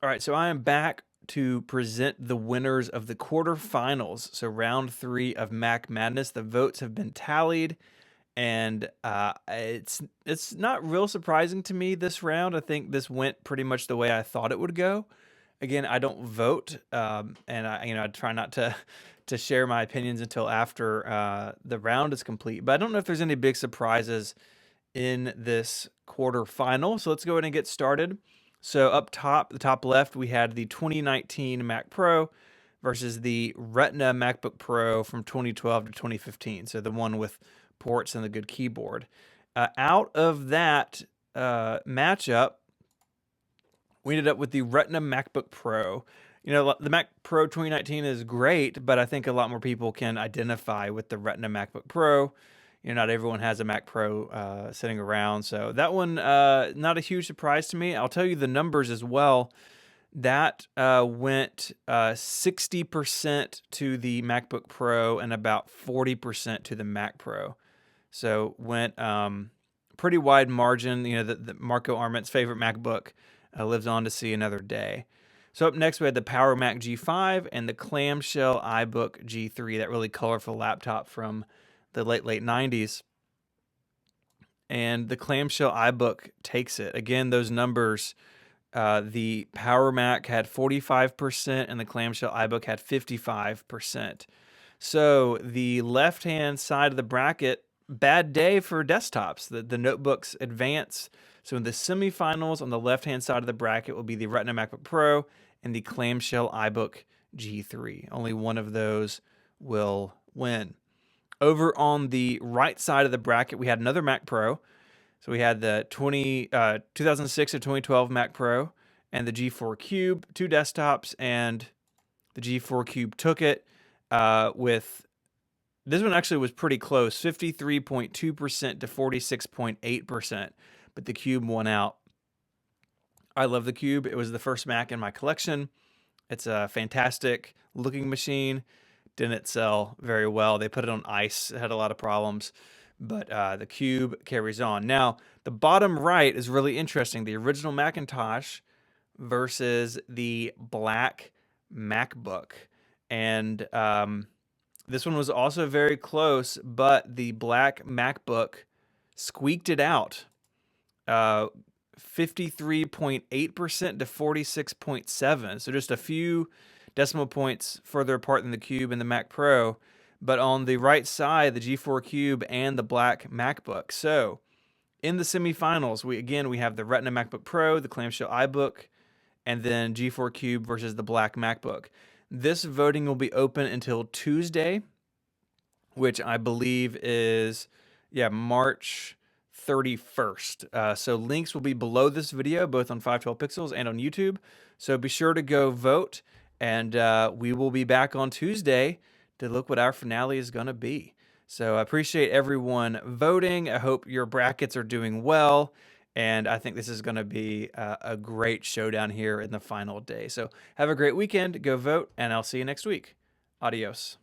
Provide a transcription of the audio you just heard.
All right, so I am back to present the winners of the quarterfinals. So round 3 of Mac Madness. The votes have been tallied, and it's not real surprising to me this round. I think this went pretty much the way I thought it would go. Again, I don't vote, and I try not to to share my opinions until after the round is complete. But I don't know if there's any big surprises in this quarterfinal. So let's go ahead and get started. So up top, the top left, we had the 2019 Mac Pro versus the Retina MacBook Pro from 2012 to 2015. So the one with ports and the good keyboard. Out of that matchup, we ended up with the Retina MacBook Pro. You know, the Mac Pro 2019 is great, but I think a lot more people can identify with the Retina MacBook Pro. You know, not everyone has a Mac Pro sitting around. So that one, not a huge surprise to me. I'll tell you the numbers as well. That went 60% to the MacBook Pro and about 40% to the Mac Pro. So went pretty wide margin. You know, the Marco Arment's favorite MacBook lives on to see another day. So up next, we had the Power Mac G5 and the clamshell iBook G3, that really colorful laptop from the late 90s. And the clamshell iBook takes it. Again, those numbers, the Power Mac had 45% and the clamshell iBook had 55%. So the left-hand side of the bracket, bad day for desktops. The notebooks advance. So in the semifinals on the left-hand side of the bracket will be the Retina MacBook Pro and the clamshell iBook G3. Only one of those will win. Over on the right side of the bracket, we had another Mac Pro. So we had the 2006 to 2012 Mac Pro and the G4 Cube, two desktops, and the G4 Cube took it with, this one actually was pretty close, 53.2% to 46.8%, but the Cube won out. I love the Cube. It was the first Mac in my collection. It's a fantastic looking machine. Didn't sell very well. They put it on ice. It had a lot of problems, but the Cube carries on. Now, the bottom right is really interesting. The original Macintosh versus the black MacBook. And this one was also very close, but the black MacBook squeaked it out. 53.8% to 46.7%. So just a few decimal points further apart than the Cube and the Mac Pro, but on the right side, the G4 Cube and the black MacBook. So in the semifinals, we have the Retina MacBook Pro, the clamshell iBook, and then G4 Cube versus the black MacBook. This voting will be open until Tuesday, which I believe is, March 31st. So links will be below this video, both on 512 Pixels and on YouTube. So be sure to go vote. And we will be back on Tuesday to look what our finale is going to be. So I appreciate everyone voting. I hope your brackets are doing well. And I think this is going to be a great showdown here in the final day. So have a great weekend. Go vote, and I'll see you next week. Adios.